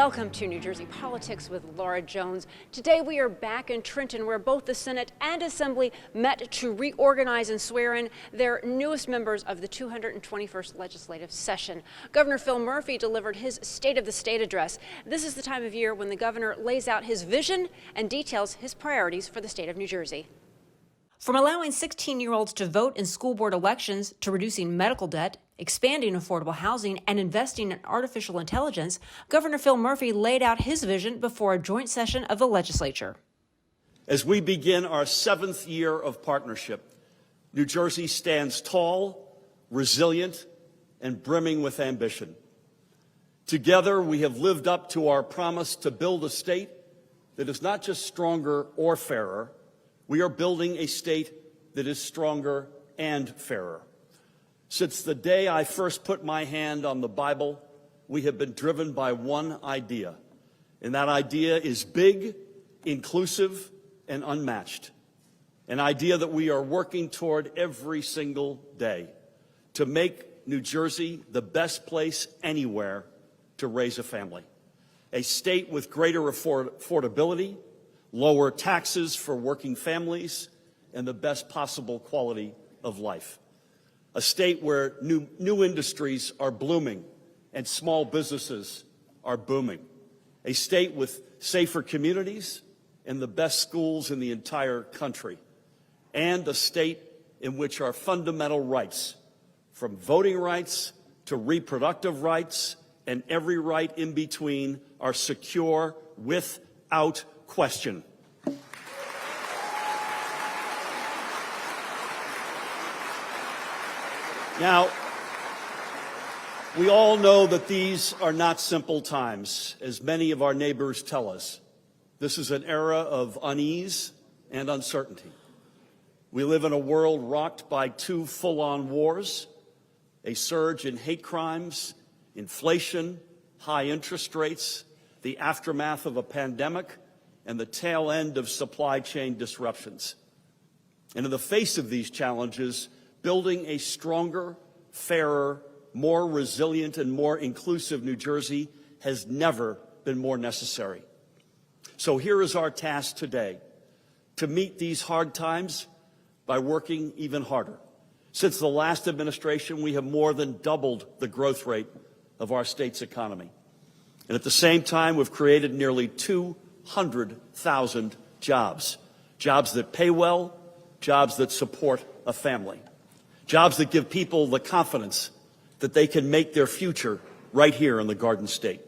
Welcome to New Jersey Politics with Laura Jones. Today we are back in Trenton, where both the Senate and Assembly met to reorganize and swear in their newest members of the 221st legislative session. Governor Phil Murphy delivered his State of the State address. This is the time of year when the governor lays out his vision and details his priorities for the state of New Jersey. From allowing 16-year-olds to vote in school board elections to reducing medical debt, expanding affordable housing, and investing in artificial intelligence, Governor Phil Murphy laid out his vision before a joint session of the legislature. As we begin our 7th year of partnership, New Jersey stands tall, resilient, and brimming with ambition. Together, we have lived up to our promise to build a state that is not just stronger or fairer. We are building a state that is stronger and fairer. Since the day I first put my hand on the Bible, we have been driven by one idea, and that idea is big, inclusive, and unmatched. An idea that we are working toward every single day, to make New Jersey the best place anywhere to raise a family. A state with greater affordability, lower taxes for working families, and the best possible quality of life. A state where new industries are blooming and small businesses are booming. A state with safer communities and the best schools in the entire country. And a state in which our fundamental rights, from voting rights to reproductive rights and every right in between, are secure without question. Now, we all know that these are not simple times, as many of our neighbors tell us. This is an era of unease and uncertainty. We live in a world rocked by 2 full-on wars, a surge in hate crimes, inflation, high interest rates, the aftermath of a pandemic, and the tail end of supply chain disruptions. And in the face of these challenges, building a stronger, fairer, more resilient, and more inclusive New Jersey has never been more necessary. So here is our task today, to meet these hard times by working even harder. Since the last administration, we have more than doubled the growth rate of our state's economy. And at the same time, we've created nearly 200,000 jobs. Jobs that pay well, jobs that support a family. Jobs that give people the confidence that they can make their future right here in the Garden State.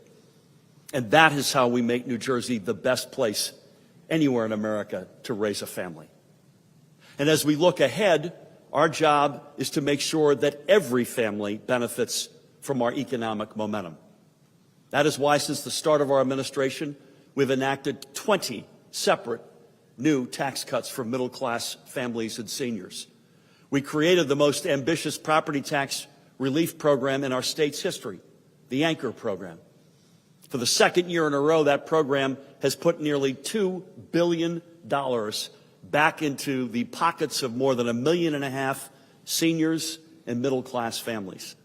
And that is how we make New Jersey the best place anywhere in America to raise a family. And as we look ahead, our job is to make sure that every family benefits from our economic momentum. That is why, since the start of our administration, we've enacted 20 separate new tax cuts for middle-class families and seniors. We created the most ambitious property tax relief program in our state's history, the Anchor program. For the 2nd year in a row, that program has put nearly $2 billion back into the pockets of more than 1.5 million seniors and middle-class families.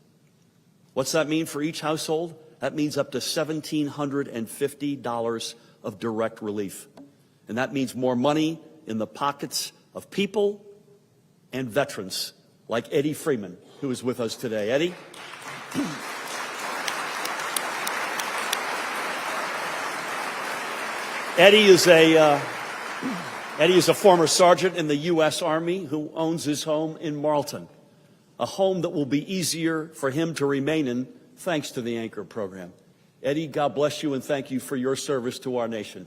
What's that mean for each household? That means up to $1,750 of direct relief. And that means more money in the pockets of people and veterans like Eddie Freeman, who is with us today. Eddie? Eddie is a former sergeant in the U.S. Army who owns his home in Marlton, a home that will be easier for him to remain in thanks to the Anchor program. Eddie, God bless you, and thank you for your service to our nation.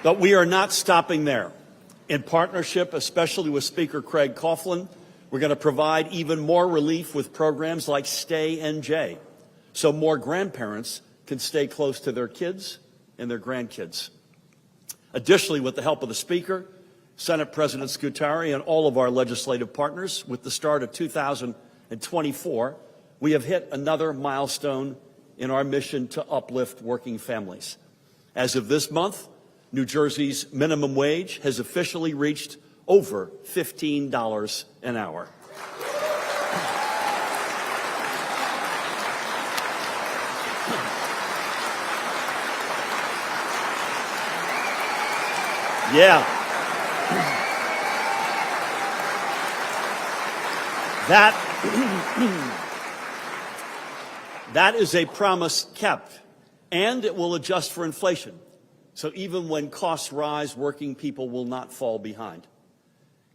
But we are not stopping there. In partnership, especially with Speaker Craig Coughlin, we're going to provide even more relief with programs like Stay NJ, so more grandparents can stay close to their kids and their grandkids. Additionally, with the help of the Speaker Senate President Scutari, and all of our legislative partners, with the start of 2024, we have hit another milestone in our mission to uplift working families. As of this month, New Jersey's minimum wage has officially reached over $15 an hour. Yeah. That is a promise kept, and it will adjust for inflation. So even when costs rise, working people will not fall behind.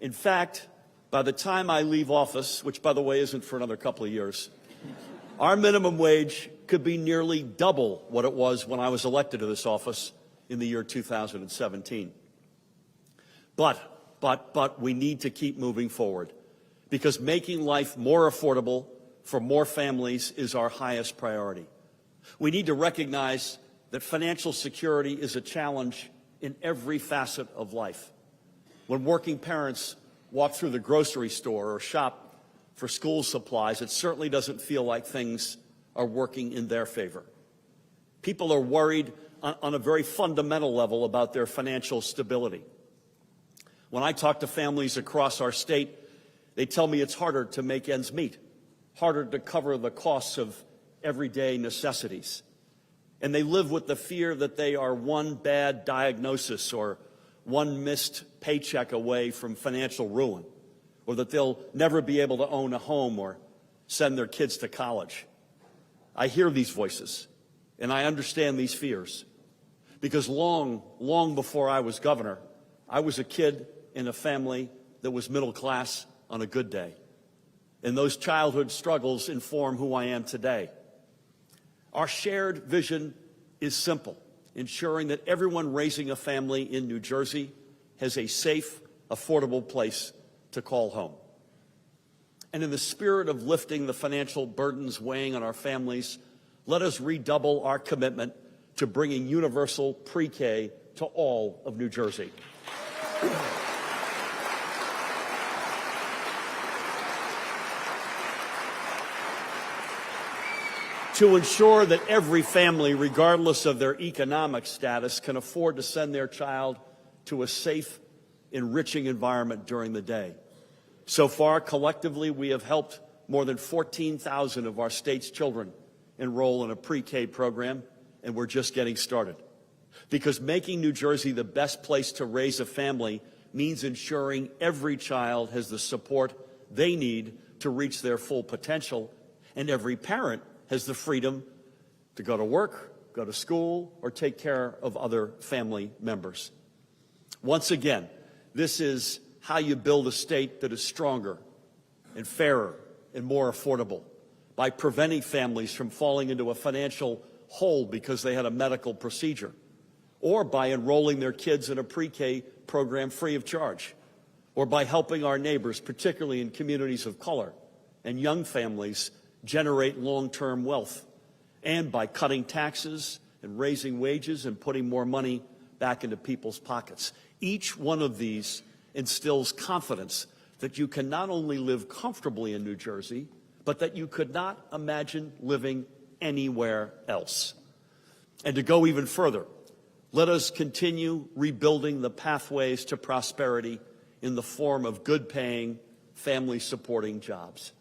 In fact, by the time I leave office, which, by the way, isn't for another couple of years, our minimum wage could be nearly double what it was when I was elected to this office in the year 2017. But we need to keep moving forward, because making life more affordable for more families is our highest priority. We need to recognize that financial security is a challenge in every facet of life. When working parents walk through the grocery store or shop for school supplies, it certainly doesn't feel like things are working in their favor. People are worried on a very fundamental level about their financial stability. When I talk to families across our state, they tell me it's harder to make ends meet, harder to cover the costs of everyday necessities. And they live with the fear that they are one bad diagnosis or one missed paycheck away from financial ruin, or that they'll never be able to own a home or send their kids to college. I hear these voices, and I understand these fears, because long before I was governor, I was a kid in a family that was middle class on a good day. And those childhood struggles inform who I am today. Our shared vision is simple: ensuring that everyone raising a family in New Jersey has a safe, affordable place to call home. And in the spirit of lifting the financial burdens weighing on our families, let us redouble our commitment to bringing universal pre-K to all of New Jersey. To ensure that every family, regardless of their economic status, can afford to send their child to a safe, enriching environment during the day. So far, collectively, we have helped more than 14,000 of our state's children enroll in a pre-K program, and we're just getting started. Because making New Jersey the best place to raise a family means ensuring every child has the support they need to reach their full potential, and every parent has the freedom to go to work, go to school, or take care of other family members. Once again, this is how you build a state that is stronger and fairer and more affordable, by preventing families from falling into a financial hole because they had a medical procedure, or by enrolling their kids in a pre-K program free of charge, or by helping our neighbors, particularly in communities of color and young families, generate long-term wealth, and by cutting taxes and raising wages and putting more money back into people's pockets. Each one of these instills confidence that you can not only live comfortably in New Jersey, but that you could not imagine living anywhere else. And to go even further, let us continue rebuilding the pathways to prosperity in the form of good-paying, family-supporting jobs.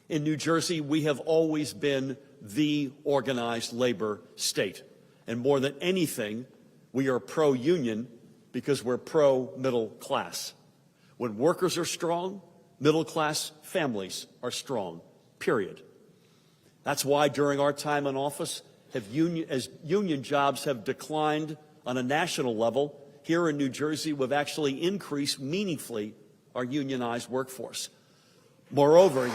In New Jersey, we have always been the organized labor state. And more than anything, we are pro-union because we're pro-middle class. When workers are strong, middle-class families are strong, period. That's why during our time in office, as union jobs have declined on a national level, here in New Jersey, we've actually increased meaningfully our unionized workforce. Moreover,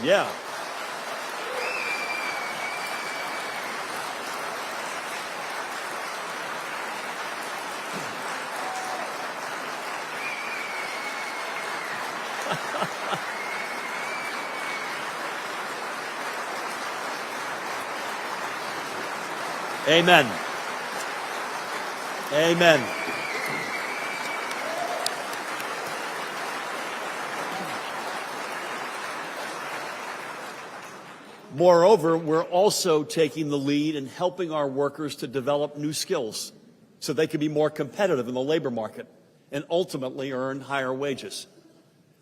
Amen. Amen. Moreover, we're also taking the lead in helping our workers to develop new skills so they can be more competitive in the labor market and ultimately earn higher wages.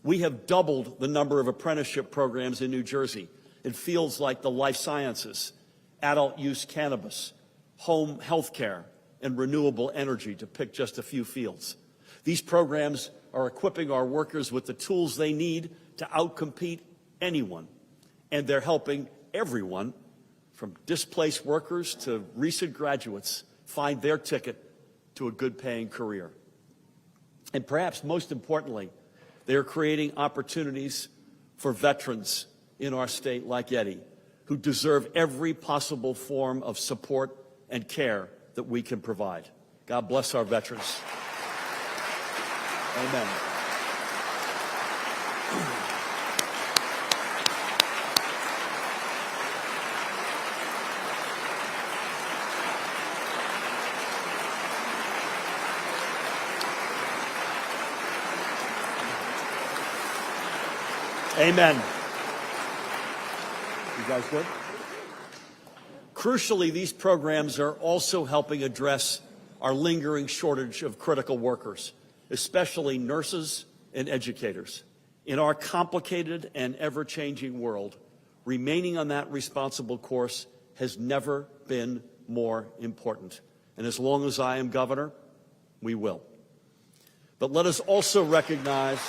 We have doubled the number of apprenticeship programs in New Jersey in fields like the life sciences, adult use cannabis, home health care, and renewable energy, to pick just a few fields. These programs are equipping our workers with the tools they need to outcompete anyone, and they're helping everyone, from displaced workers to recent graduates, find their ticket to a good-paying career. And perhaps most importantly, they are creating opportunities for veterans in our state like Eddie, who deserve every possible form of support and care that we can provide. God bless our veterans. Amen. Amen. You guys good? Crucially, these programs are also helping address our lingering shortage of critical workers, especially nurses and educators. In our complicated and ever-changing world, remaining on that responsible course has never been more important. And as long as I am governor, we will. But let us also recognize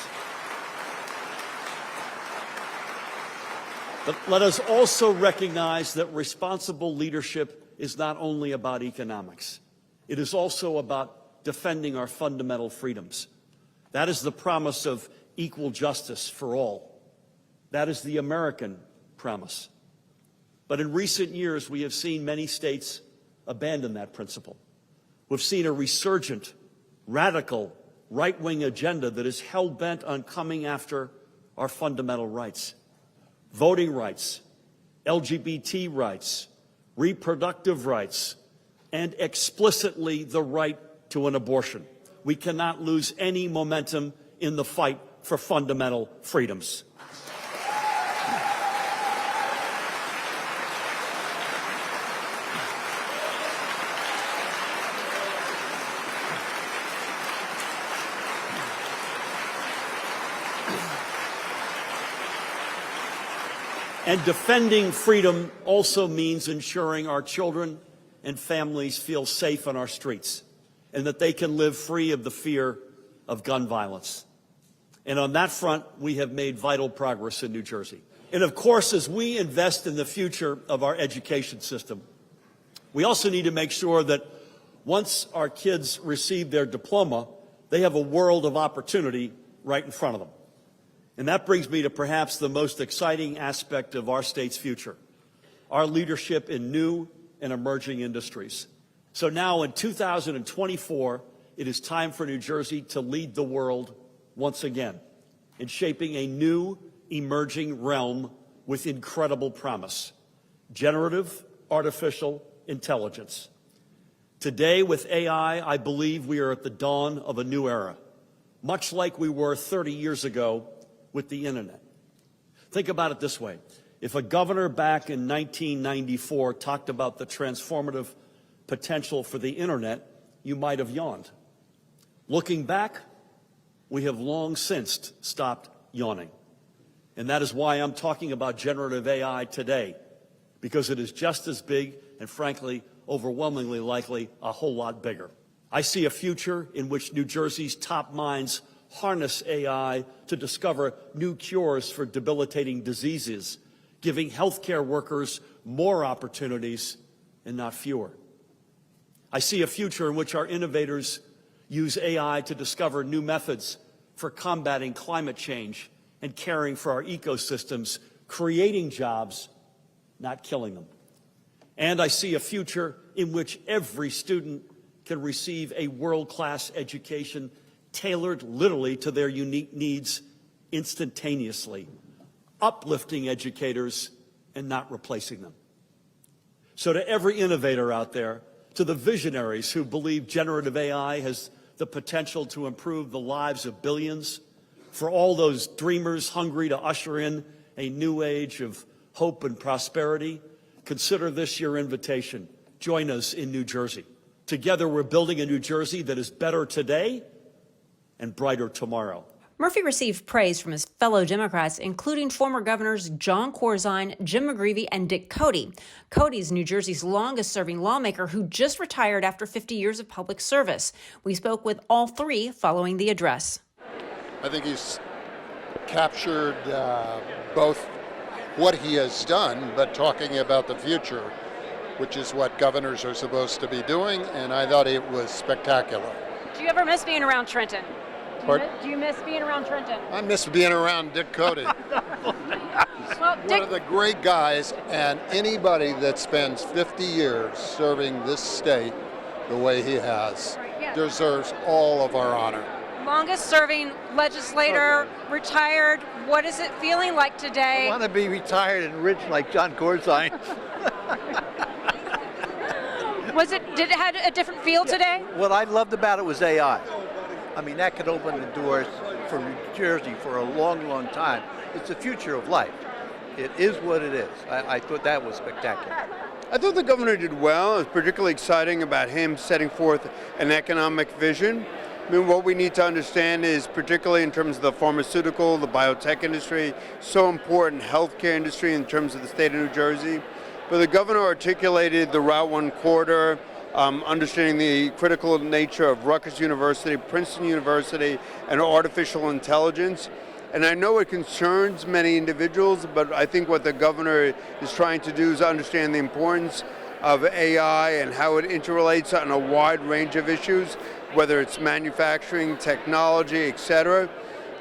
that responsible leadership is not only about economics. It is also about defending our fundamental freedoms. That is the promise of equal justice for all. That is the American promise. But in recent years, we have seen many states abandon that principle. We've seen a resurgent, radical, right-wing agenda that is hell-bent on coming after our fundamental rights. Voting rights, LGBT rights, reproductive rights, and explicitly the right to an abortion. We cannot lose any momentum in the fight for fundamental freedoms. And defending freedom also means ensuring our children and families feel safe on our streets and that they can live free of the fear of gun violence. And on that front, we have made vital progress in New Jersey. And of course, as we invest in the future of our education system, we also need to make sure that once our kids receive their diploma, they have a world of opportunity right in front of them. And that brings me to perhaps the most exciting aspect of our state's future, our leadership in new and emerging industries. So now in 2024, it is time for New Jersey to lead the world once again in shaping a new emerging realm with incredible promise: generative artificial intelligence. Today, with AI, I believe we are at the dawn of a new era, much like we were 30 years ago with the internet. Think about it this way. If a governor back in 1994 talked about the transformative potential for the internet, you might have yawned. Looking back, we have long since stopped yawning. And that is why I'm talking about generative AI today, because it is just as big and, frankly, overwhelmingly likely a whole lot bigger. I see a future in which New Jersey's top minds harness AI to discover new cures for debilitating diseases, giving healthcare workers more opportunities and not fewer. I see a future in which our innovators use AI to discover new methods for combating climate change and caring for our ecosystems, creating jobs, not killing them. And I see a future in which every student can receive a world-class education tailored literally to their unique needs instantaneously, uplifting educators and not replacing them. So to every innovator out there, to the visionaries who believe generative AI has the potential to improve the lives of billions, for all those dreamers hungry to usher in a new age of hope, and prosperity, consider this your invitation. Join us in New Jersey. Together, we're building a New Jersey that is better today and brighter tomorrow. Murphy received praise from his fellow Democrats, including former governors John Corzine, Jim McGreevey, and Dick Cody. Cody's New Jersey's longest-serving lawmaker who just retired after 50 years of public service. We spoke with all three following the address. I think he's captured both what he has done, but talking about the future, which is what governors are supposed to be doing, and I thought it was spectacular. Do you ever miss being around Trenton? Do you miss being around Trenton? I miss being around Dick Cody. Well, One of the great guys, and anybody that spends 50 years serving this state the way he has deserves all of our honor. longest serving legislator, retired. What is it feeling like today? I want to be retired and rich like John Corzine. Did it have a different feel today? What I loved about it was AI. I mean, that could open the doors for New Jersey for a long, long time. It's the future of life. It is what it is. I thought that was spectacular. I thought the governor did well. It was particularly exciting about him setting forth an economic vision. I mean, what we need to understand is, particularly in terms of the pharmaceutical, the biotech industry, so important, healthcare industry in terms of the state of New Jersey. But the governor articulated the Route 1 corridor, understanding the critical nature of Rutgers University, Princeton University, and artificial intelligence. And I know it concerns many individuals, but I think what the governor is trying to do is understand the importance of AI and how it interrelates on a wide range of issues, whether it's manufacturing, technology, etc.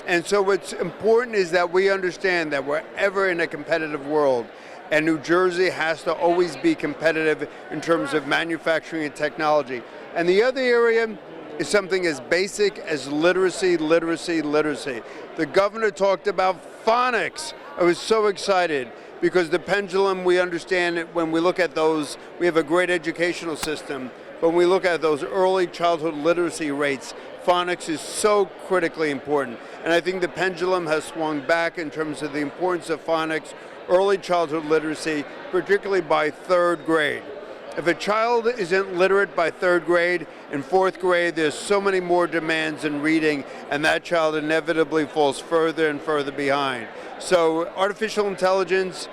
And so what's important is that we understand that we're ever in a competitive world, and New Jersey has to always be competitive in terms of manufacturing and technology. And the other area is something as basic as literacy. The governor talked about phonics. I was so excited because the pendulum, we understand it when we look at those, we have a great educational system, but when we look at those early childhood literacy rates, phonics is so critically important. And I think the pendulum has swung back in terms of the importance of phonics, early childhood literacy, particularly by third grade. If a child isn't literate by third grade, in fourth grade, there's so many more demands in reading, and that child inevitably falls further and further behind. So artificial intelligence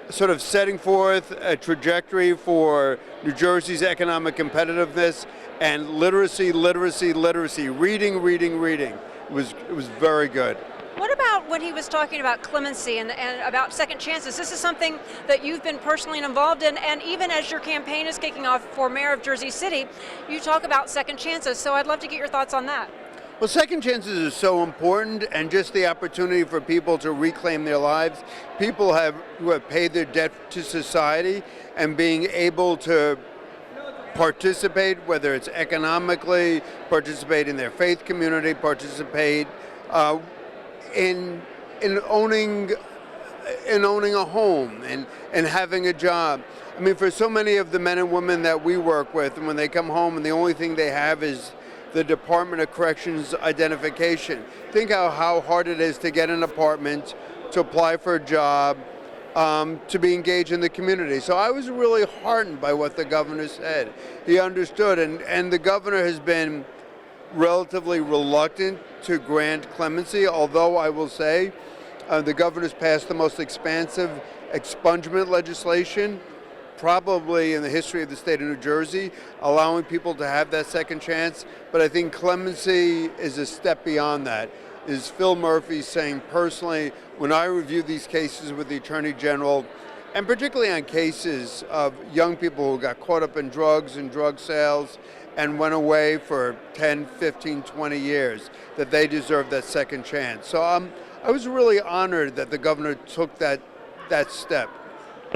sort of setting forth a trajectory for New Jersey's economic competitiveness, and literacy, reading. It was very good. What about when he was talking about clemency and about second chances? This is something that you've been personally involved in, and even as your campaign is kicking off for mayor of Jersey City, you talk about second chances. So I'd love to get your thoughts on that. Well, second chances are so important, and just the opportunity for people to reclaim their lives. People who have paid their debt to society, and being able to participate, whether it's economically, participate in their faith community, participate in owning a home and having a job. I mean, for so many of the men and women that we work with, and when they come home and the only thing they have is the Department of Corrections identification. Think how hard it is to get an apartment, to apply for a job, to be engaged in the community. So I was really heartened by what the governor said. He understood, and the governor has been relatively reluctant to grant clemency, although I will say the governor's passed the most expansive expungement legislation probably in the history of the state of New Jersey, allowing people to have that second chance. But I think clemency is a step beyond that. Is Phil Murphy saying personally, when I review these cases with the Attorney General, and particularly on cases of young people who got caught up in drugs and drug sales and went away for 10, 15, 20 years, that they deserve that second chance. So I was really honored that the governor took that step.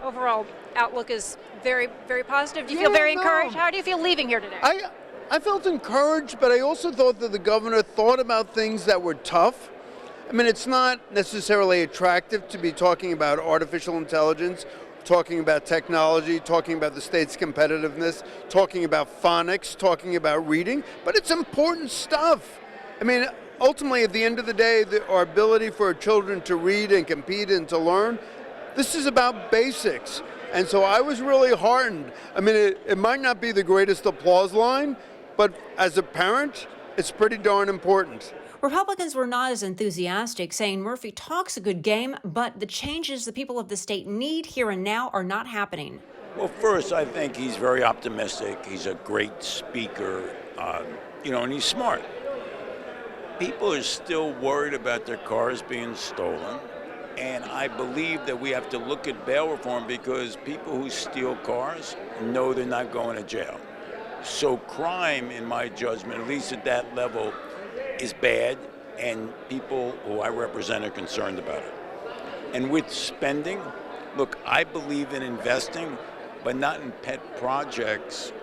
Overall outlook is very, very positive. Do you feel very encouraged? How do you feel leaving here today? I felt encouraged, but I also thought that the governor thought about things that were tough. I mean, it's not necessarily attractive to be talking about artificial intelligence, talking about technology, talking about the state's competitiveness, talking about phonics, talking about reading, but it's important stuff. I mean, ultimately, at the end of the day, our ability for children to read and compete and to learn, This is about basics. And so I was really heartened. I mean, it might not be the greatest applause line, but as a parent, it's pretty darn important. Republicans were not as enthusiastic, saying Murphy talks a good game, but the changes the people of the state need here and now are not happening. Well, first, I think he's very optimistic. He's a great speaker, and he's smart. People are still worried about their cars being stolen. And I believe that we have to look at bail reform because people who steal cars know they're not going to jail. So crime, in my judgment, at least at that level, is bad, and people who I represent are concerned about it. And with spending, look, I believe in investing, but not in pet projects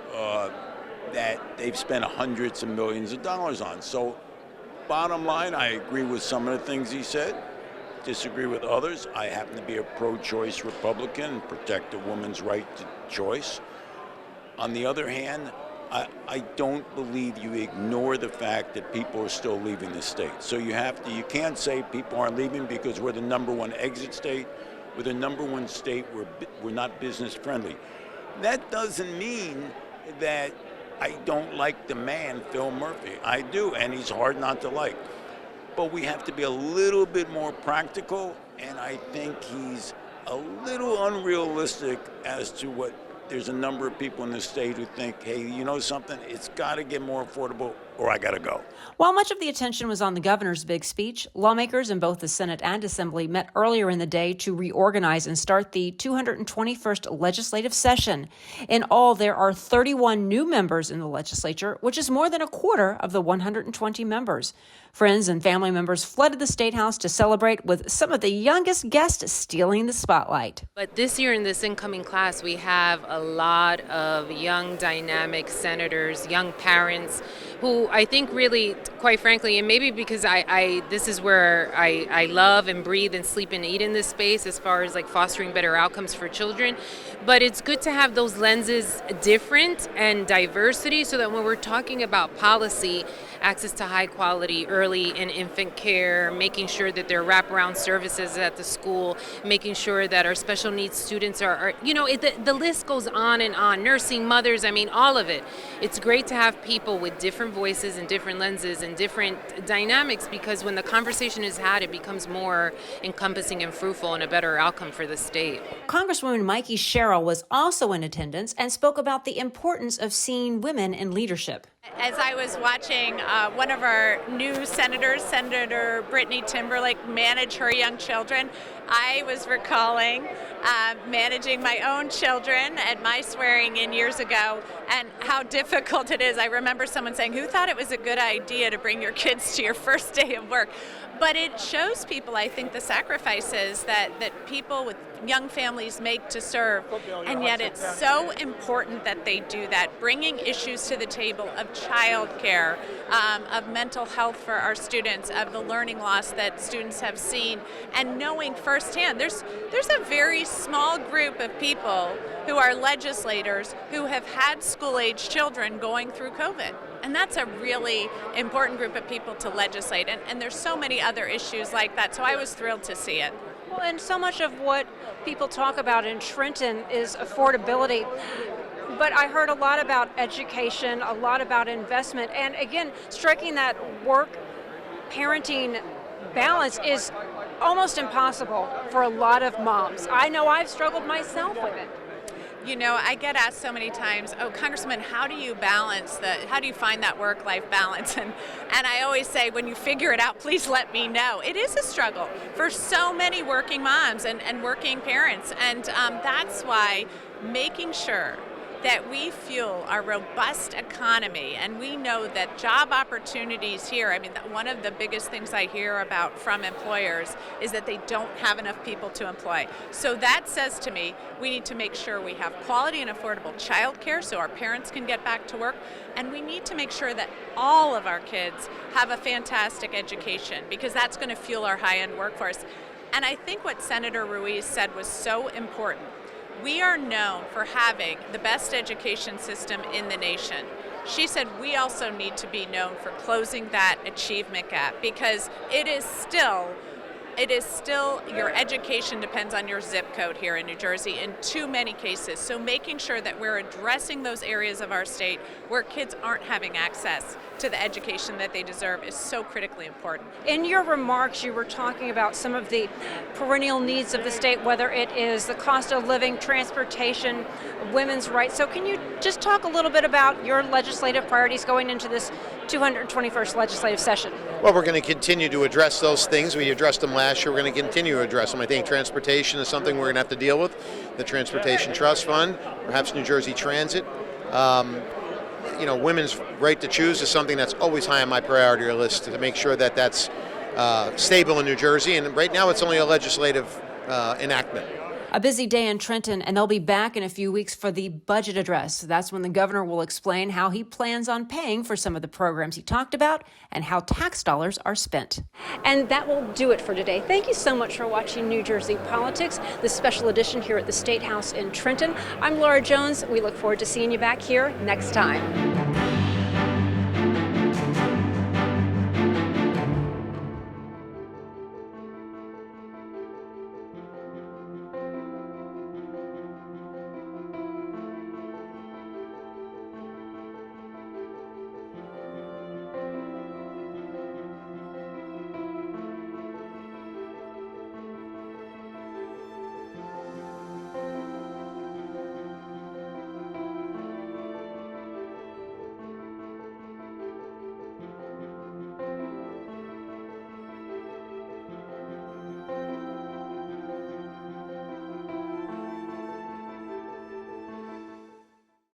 that they've spent hundreds of millions of dollars on. So bottom line, I agree with some of the things he said. Disagree with others. I happen to be a pro-choice Republican and protect a woman's right to choice. On the other hand, I don't believe you ignore the fact that people are still leaving the state. So you can't say people aren't leaving because we're the #1 exit state. We're the #1 state where we're not business friendly. That doesn't mean that I don't like the man, Phil Murphy. I do, and he's hard not to like. But we have to be a little bit more practical, and I think he's a little unrealistic as to what there's a number of people in the state who think, hey, you know something, it's got to get more affordable or I got to go. While much of the attention was on the governor's big speech, lawmakers in both the Senate and Assembly met earlier in the day to reorganize and start the 221st legislative session. In all, there are 31 new members in the legislature, which is more than a quarter of the 120 members. Friends and family members flooded the State House to celebrate, with some of the youngest guests stealing the spotlight. But this year in this incoming class, we have a lot of young, dynamic senators, young parents who I think really, quite frankly, and maybe because this is where I love and breathe and sleep and eat in this space as far as like fostering better outcomes for children. But it's good to have those lenses different and diversity so that when we're talking about policy, access to high quality early and infant care, making sure that there are wraparound services at the school, making sure that our special needs students are the list goes on and on, nursing mothers, I mean, all of it. It's great to have people with different voices and different lenses and different dynamics, because when the conversation is had, it becomes more encompassing and fruitful and a better outcome for the state. Congresswoman Mikey Sherrill was also in attendance and spoke about the importance of seeing women in leadership. As I was watching one of our new senators, Senator Brittany Timberlake, manage her young children, I was recalling managing my own children at my swearing in years ago and how difficult it is. I remember someone saying, who thought it was a good idea to bring your kids to your first day of work? But it shows people, I think, the sacrifices that people with young families make to serve. And yet it's so important that they do that, bringing issues to the table of childcare, of mental health for our students, of the learning loss that students have seen, and knowing firsthand. There's a very small group of people who are legislators who have had school-age children going through COVID. And that's a really important group of people to legislate. And there's so many other issues like that. So I was thrilled to see it. Well, and so much of what people talk about in Trenton is affordability. But I heard a lot about education, a lot about investment. And again, striking that work-parenting balance is almost impossible for a lot of moms. I know I've struggled myself with it. You know, I get asked so many times, oh, Congressman, how do you find that work-life balance? And I always say, when you figure it out, please let me know. It is a struggle for so many working moms and working parents. And that's why making sure that we fuel our robust economy, and we know that job opportunities here, I mean, one of the biggest things I hear about from employers is that they don't have enough people to employ. So that says to me, we need to make sure we have quality and affordable childcare so our parents can get back to work, and we need to make sure that all of our kids have a fantastic education, because that's going to fuel our high-end workforce. And I think what Senator Ruiz said was so important. We are known for having the best education system in the nation. She said we also need to be known for closing that achievement gap, because it is still it is still, your education depends on your zip code here in New Jersey in too many cases. So making sure that we're addressing those areas of our state where kids aren't having access to the education that they deserve is so critically important. In your remarks, you were talking about some of the perennial needs of the state, whether it is the cost of living, transportation, women's rights. So can you just talk a little bit about your legislative priorities going into this 221st legislative session? Well, we're going to continue to address those things. We addressed them last year. We're going to continue to address them. I think transportation is something we're going to have to deal with. The Transportation Trust Fund, perhaps New Jersey Transit. Women's right to choose is something that's always high on my priority list to make sure that that's stable in New Jersey. And right now it's only a legislative enactment. A busy day in Trenton, and they'll be back in a few weeks for the budget address. That's when the governor will explain how he plans on paying for some of the programs he talked about and how tax dollars are spent. And that will do it for today. Thank you so much for watching New Jersey Politics, this special edition here at the State House in Trenton. I'm Laura Jones. We look forward to seeing you back here next time.